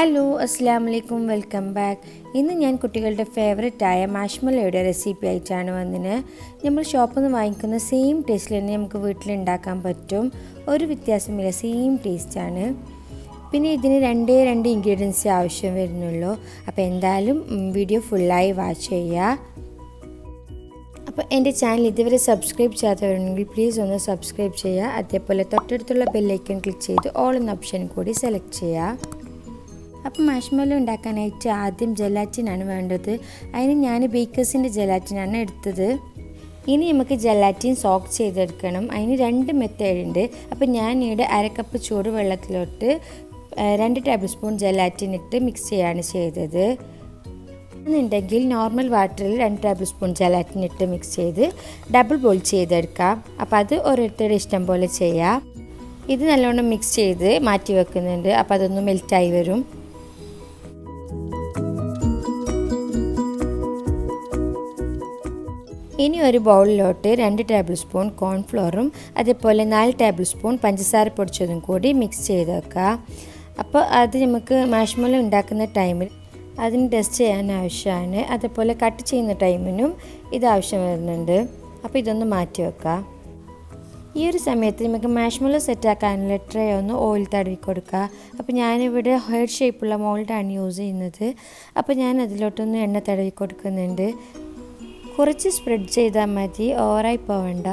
Hello അസ്സലാമു അലൈക്കും welcome back. ഇന്ന് ഞാൻ കുട്ടികളുടെ ഫേവറേറ്റായ മാഷ്മലോയുടെ റെസിപ്പി ആയിട്ടാണ് വന്നത്. നമ്മൾ ഷോപ്പിൽ നിന്ന് വാങ്ങിക്കുന്ന സെയിം ടേസ്റ്റിൽ തന്നെ നമുക്ക് വീട്ടിലുണ്ടാക്കാൻ പറ്റും. ഒരു വ്യത്യാസമില്ല, സെയിം ടേസ്റ്റാണ്. പിന്നെ ഇതിന് രണ്ട് ഇൻഗ്രീഡിയൻസ് ആവശ്യം വരുന്നുള്ളൂ. അപ്പോൾ എന്തായാലും വീഡിയോ ഫുള്ളായി വാച്ച് ചെയ്യുക. അപ്പോൾ എൻ്റെ ചാനൽ ഇതുവരെ സബ്സ്ക്രൈബ് ചെയ്യാത്തവരുണ്ടെങ്കിൽ പ്ലീസ് ഒന്ന് സബ്സ്ക്രൈബ് ചെയ്യുക. അതേപോലെ തൊട്ടടുത്തുള്ള ബെല്ലൈക്കൺ ക്ലിക്ക് ചെയ്ത് ഓൾ എന്ന ഓപ്ഷൻ കൂടി സെലക്ട് ചെയ്യുക. അപ്പോൾ മാഷ്മല്ലോ ഉണ്ടാക്കാനായിട്ട് ആദ്യം ജെലാറ്റിനാണ് വേണ്ടത്. അതിന് ഞാൻ ബേക്കേഴ്സിൻ്റെ ജെലാറ്റിനാണ് എടുത്തത്. ഇനി നമുക്ക് ജെലാറ്റിൻ സോക്ക് ചെയ്തെടുക്കണം. അതിന് 2 മെത്തേഡ് ഉണ്ട്. അപ്പോൾ ഞാനിവിടെ 1/2 കപ്പ് ചൂടുവെള്ളത്തിലോട്ട് 2 ടേബിൾ സ്പൂൺ ജെലാറ്റിൻ ഇട്ട് മിക്സ് ചെയ്യാണ് ചെയ്തത്. എന്നുണ്ടെങ്കിൽ നോർമൽ വാട്ടറിൽ 2 ടേബിൾ സ്പൂൺ ജെലാറ്റിൻ ഇട്ട് മിക്സ് ചെയ്ത് ഡബിൾ ബോയിൽ ചെയ്തെടുക്കാം. അപ്പോൾ അത് ഓരോരുത്തരുടെ ഇഷ്ടം പോലെ ചെയ്യാം. ഇത് നല്ലോണം മിക്സ് ചെയ്ത് മാറ്റി വെക്കുന്നുണ്ട്. അപ്പോൾ അതൊന്ന് മെൽറ്റായി വരും. ഇനി ഒരു ബൗളിലോട്ട് 2 ടേബിൾ സ്പൂൺ കോൺഫ്ലോറും അതേപോലെ 4 ടേബിൾ സ്പൂൺ പഞ്ചസാര പൊടിച്ചതും കൂടി മിക്സ് ചെയ്ത് വെക്കുക. അപ്പോൾ അത് നമുക്ക് മാഷ്മല്ലോ ഉണ്ടാക്കുന്ന ടൈമിൽ അതിന് ടെസ്റ്റ് ചെയ്യാൻ ആവശ്യമാണ്. അതേപോലെ കട്ട് ചെയ്യുന്ന ടൈമിനും ഇത് ആവശ്യം വരുന്നുണ്ട്. അപ്പോൾ ഇതൊന്ന് മാറ്റി വെക്കുക. ഈ ഒരു സമയത്ത് നമുക്ക് മാഷ്മല്ലോ സെറ്റാക്കാനുള്ള ട്രേ ഒന്ന് ഓയിൽ തടവി കൊടുക്കുക. അപ്പോൾ ഞാനിവിടെ ഹെയർ ഷേപ്പുള്ള മോൾഡാണ് യൂസ് ചെയ്യുന്നത്. അപ്പോൾ ഞാൻ അതിലോട്ടൊന്ന് എണ്ണ തടവി കൊടുക്കുന്നുണ്ട്. കുറച്ച് സ്പ്രെഡ് ചെയ്താൽ മതി, ഓവറായി പോവണ്ട.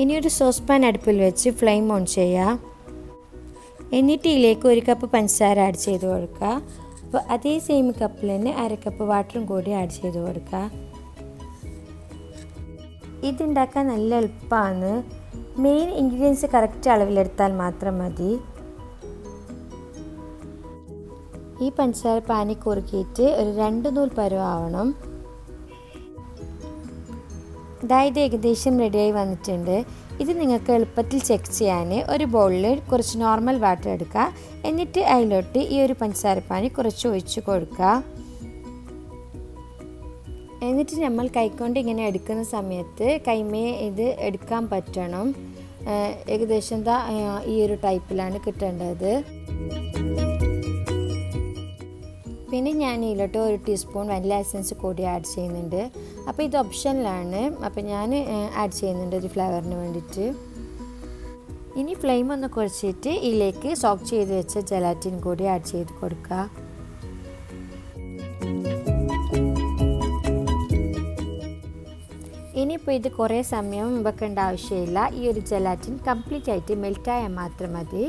ഇനിയൊരു സോസ് പാൻ അടുപ്പിൽ വെച്ച് ഫ്ലെയിം ഓൺ ചെയ്യുക. എന്നിട്ട് ഇതിലേക്ക് 1 കപ്പ് പഞ്ചസാര ആഡ് ചെയ്ത് കൊടുക്കുക. അപ്പോൾ അതേ സെയിം കപ്പിൽ തന്നെ 1/2 കപ്പ് വാട്ടറും കൂടി ആഡ് ചെയ്ത് കൊടുക്കുക. ഇതുണ്ടാക്കാൻ നല്ല എളുപ്പമാണ്. മെയിൻ ഇൻഗ്രീഡിയൻസ് കറക്റ്റ് അളവിലെടുത്താൽ മാത്രം മതി. ഈ പഞ്ചസാര പാനി കുറുക്കിയിട്ട് ഒരു 2 നൂൽ പരുവാവണം. ഇത് ഏകദേശം റെഡിയായി വന്നിട്ടുണ്ട്. ഇത് നിങ്ങൾക്ക് എളുപ്പത്തിൽ ചെക്ക് ചെയ്യാൻ ഒരു ബൗളിൽ കുറച്ച് നോർമൽ വാട്ടർ എടുക്കുക. എന്നിട്ട് അതിലോട്ട് ഈ ഒരു പഞ്ചസാര പാനി കുറച്ച് ഒഴിച്ച് കൊടുക്കുക. എന്നിട്ട് നമ്മൾ കൈകൊണ്ട് ഇങ്ങനെ എടുക്കുന്ന സമയത്ത് കൈമേ ഇത് എടുക്കാൻ പറ്റണം. ഏകദേശം ഈ ഒരു ടൈപ്പിലാണ് കിട്ടേണ്ടത്. പിന്നെ ഞാൻ ഇതിലോട്ട് 1 ടീസ്പൂൺ വാനില എസൻസ് കൂടി ആഡ് ചെയ്യുന്നുണ്ട്. അപ്പോൾ ഇത് ഓപ്ഷനിലാണ്. അപ്പോൾ ഞാൻ ആഡ് ചെയ്യുന്നുണ്ട് ഒരു ഫ്ലേവറിന് വേണ്ടിയിട്ട്. ഇനി ഫ്ലെയിം ഒന്ന് കുറച്ചിട്ട് ഇതിലേക്ക് സോക്ക് ചെയ്ത് വെച്ച ജെലാറ്റിൻ കൂടി ആഡ് ചെയ്ത് കൊടുക്കുക. ഇനിയിപ്പോൾ ഇത് കുറേ സമയം വെക്കേണ്ട ആവശ്യമില്ല. ഈ ഒരു ജെലാറ്റിൻ കംപ്ലീറ്റ് ആയിട്ട് മെൽറ്റായാൽ മാത്രം മതി.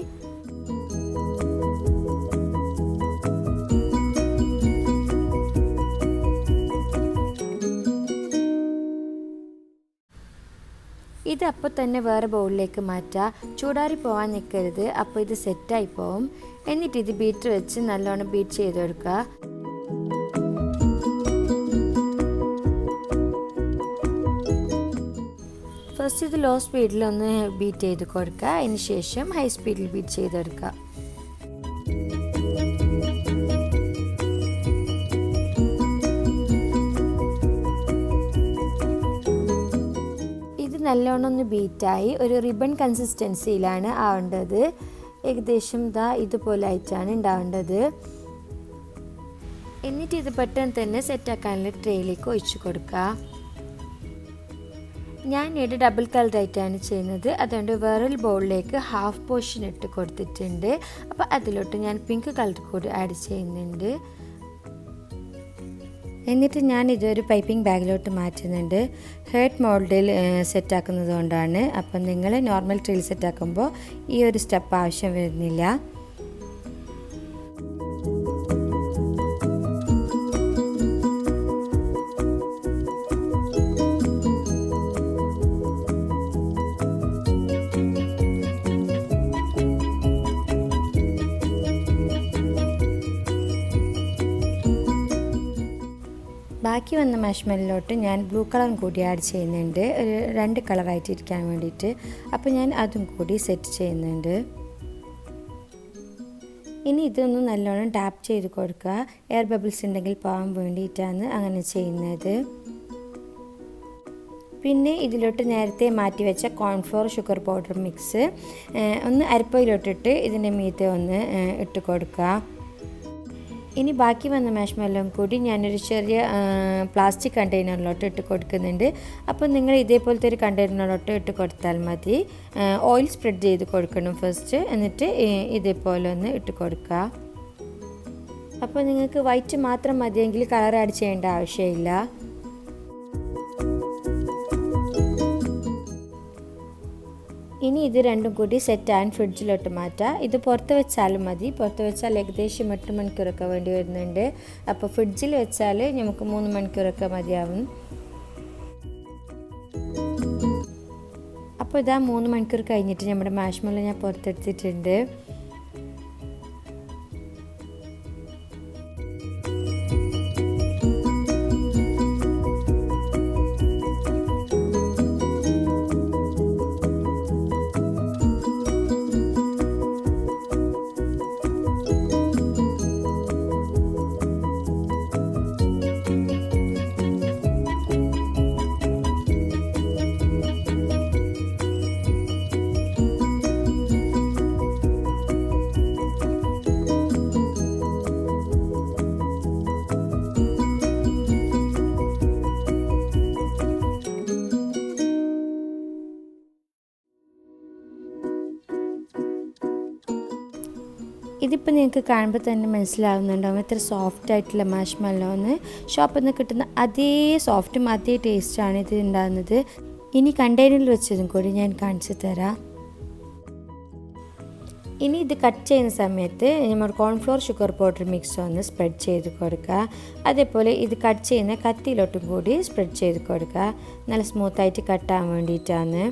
ഇത് അപ്പോൾ തന്നെ വേറെ ബൗളിലേക്ക് മാറ്റുക. ചൂടാറി പോകാൻ നിൽക്കരുത്, അപ്പോൾ ഇത് സെറ്റായി പോവും. എന്നിട്ട് ഇത് ബീറ്റർ വെച്ച് നല്ലോണം ബീറ്റ് ചെയ്ത് കൊടുക്കുക. ഫസ്റ്റ് ഇത് ലോ സ്പീഡിൽ ഒന്ന് ബീറ്റ് ചെയ്ത് കൊടുക്കുക. അതിന് ശേഷം ഹൈ സ്പീഡിൽ ബീറ്റ് ചെയ്തെടുക്കുക. നല്ലോണം ഒന്ന് ബീറ്റായി ഒരു റിബൺ കൺസിസ്റ്റൻസിയിലാണ് ആവേണ്ടത്. ഏകദേശം ഇതുപോലെ ആയിട്ടാണ് ഉണ്ടാവേണ്ടത്. എന്നിട്ട് ഇത് പെട്ടെന്ന് തന്നെ സെറ്റാക്കാനുള്ള ട്രേയിലേക്ക് ഒഴിച്ചു കൊടുക്കുക. ഞാൻ ഇവിടെ ഡബിൾ കളറായിട്ടാണ് ചെയ്യുന്നത്. അതുകൊണ്ട് വേറൊരു ബൗളിലേക്ക് ഹാഫ് പോർഷൻ ഇട്ട് കൊടുത്തിട്ടുണ്ട്. അപ്പോൾ അതിലോട്ട് ഞാൻ പിങ്ക് കളർ കൂടി ആഡ് ചെയ്യുന്നുണ്ട്. എന്നിട്ട് ഞാൻ ഇതൊരു പൈപ്പിംഗ് ബാഗിലോട്ട് മാറ്റുന്നുണ്ട്. ഹേർട്ട് മോൾഡിൽ സെറ്റാക്കുന്നത് കൊണ്ടാണ്. അപ്പം നിങ്ങൾ നോർമൽ ട്രീൽ സെറ്റാക്കുമ്പോൾ ഈ ഒരു സ്റ്റെപ്പ് ആവശ്യം വരുന്നില്ല. ബാക്കി വന്ന മാഷ്മല്ലോട്ട് ഞാൻ ബ്ലൂ കളറും കൂടി ആഡ് ചെയ്യുന്നുണ്ട്, ഒരു 2 കളറായിട്ട് ഇരിക്കാൻ വേണ്ടിയിട്ട്. അപ്പോൾ ഞാൻ അതും കൂടി സെറ്റ് ചെയ്യുന്നുണ്ട്. ഇനി ഇതൊന്ന് നല്ലോണം ടാപ്പ് ചെയ്ത് കൊടുക്കുക. എയർ ബബിൾസ് ഉണ്ടെങ്കിൽ പോകാൻ വേണ്ടിയിട്ടാണ് അങ്ങനെ ചെയ്യുന്നത്. പിന്നെ ഇതിലോട്ട് നേരത്തെ മാറ്റി വെച്ച കോൺഫ്ലോർ ഷുഗർ പൗഡർ മിക്സ് ഒന്ന് അരിപ്പയിലോട്ടിട്ട് ഇതിൻ്റെ മീതെ ഒന്ന് ഇട്ട് കൊടുക്കുക. ഇനി ബാക്കി വന്ന മാഷ്മെല്ലോം കൂടി ഞാനൊരു ചെറിയ പ്ലാസ്റ്റിക് കണ്ടെയ്നറിലോട്ട് ഇട്ട് കൊടുക്കുന്നുണ്ട്. അപ്പോൾ നിങ്ങൾ ഇതേപോലത്തെ ഒരു കണ്ടെയ്നറിലോട്ട് ഇട്ട് കൊടുത്താൽ മതി. ഓയിൽ സ്പ്രെഡ് ചെയ്ത് കൊടുക്കണം ഫസ്റ്റ്, എന്നിട്ട് ഇതേപോലെ ഒന്ന് ഇട്ട് കൊടുക്കുക. അപ്പോൾ നിങ്ങൾക്ക് വൈറ്റ് മാത്രം മതിയെങ്കിൽ കളർ ആഡ് ചെയ്യേണ്ട ആവശ്യമില്ല. ഇനി ഇത് രണ്ടും കൂടി സെറ്റ് ആൻഡ് ഫ്രിഡ്ജിലോട്ട് മാറ്റാം. ഇത് പുറത്ത് വെച്ചാലും മതി. പുറത്ത് വെച്ചാൽ ഏകദേശം 8 മണിക്കൂറൊക്കെ വേണ്ടി വരുന്നുണ്ട്. അപ്പോൾ ഫ്രിഡ്ജിൽ വെച്ചാൽ നമുക്ക് 3 മണിക്കൂറൊക്കെ മതിയാവും. അപ്പോൾ ഇതാ 3 മണിക്കൂർ കഴിഞ്ഞിട്ട് നമ്മുടെ മാഷ്മെല്ലോ ഞാൻ പുറത്തെടുത്തിട്ടുണ്ട്. ഇതിപ്പോൾ നിങ്ങൾക്ക് കാണുമ്പോൾ തന്നെ മനസ്സിലാവുന്നുണ്ടാവും എത്ര സോഫ്റ്റ് ആയിട്ടുള്ള മാഷ്മെല്ലോ എന്ന്. ഷോപ്പിൽ നിന്ന് കിട്ടുന്ന അതേ സോഫ്റ്റും അതേ ടേസ്റ്റാണ് ഇത് ഉണ്ടാകുന്നത്. ഇനി കണ്ടെയ്നറിൽ വെച്ചതും കൂടി ഞാൻ കാണിച്ചു തരാം. ഇനി ഇത് കട്ട് ചെയ്യുന്ന സമയത്ത് നമ്മൾ കോൺഫ്ലോർ ഷുഗർ പൗഡർ മിക്സ് ഒന്ന് സ്പ്രെഡ് ചെയ്ത് കൊടുക്കുക. അതേപോലെ ഇത് കട്ട് ചെയ്യുന്ന കത്തിയിലോട്ടും കൂടി സ്പ്രെഡ് ചെയ്ത് കൊടുക്കുക. നല്ല സ്മൂത്തായിട്ട് കട്ടാകാൻ വേണ്ടിയിട്ടാണ്.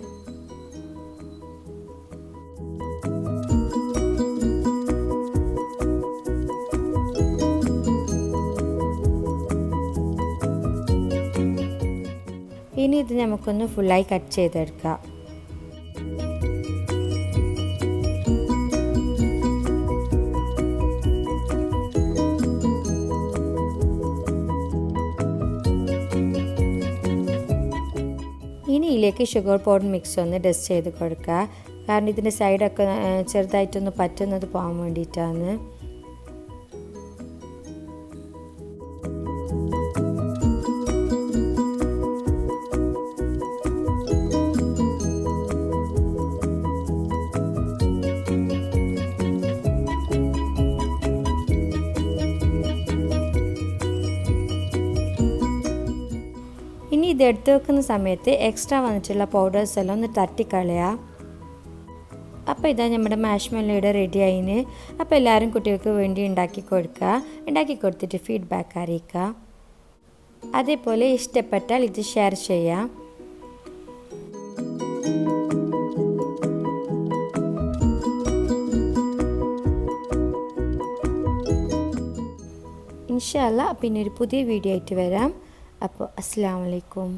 ഇനി ഇത് നമുക്കൊന്ന് ഫുള്ളായി കട്ട് ചെയ്തെടുക്കാം. ഇനി ഇതിലേക്ക് ഷുഗർ പൗഡർ മിക്സ് ഒന്ന് ഡസ്റ്റ് ചെയ്ത് കൊടുക്കുക. കാരണം ഇതിൻ്റെ സൈഡൊക്കെ ചെറുതായിട്ടൊന്ന് പറ്റുന്നത് പോകാൻ വേണ്ടിയിട്ടാണ്. ഇനി ഇത് എടുത്ത് വെക്കുന്ന സമയത്ത് എക്സ്ട്രാ വന്നിട്ടുള്ള പൗഡേഴ്സ് എല്ലാം ഒന്ന് തട്ടിക്കളയാം. അപ്പോൾ ഇതാ നമ്മുടെ മാഷ്മെല്ലോയുടെ റെഡി ആയിന്. അപ്പോൾ എല്ലാവരും കുട്ടികൾക്ക് വേണ്ടി ഉണ്ടാക്കി കൊടുക്കുക. ഉണ്ടാക്കി കൊടുത്തിട്ട് ഫീഡ്ബാക്ക് അറിയിക്കുക. അതേപോലെ ഇഷ്ടപ്പെട്ടാൽ ഇത് ഷെയർ ചെയ്യാം. ഇൻഷാ അല്ലാഹ് പിന്നെ ഒരു പുതിയ വീഡിയോ ആയിട്ട് വരാം. അപ്പോൾ അസ്സലാമു അലൈക്കും.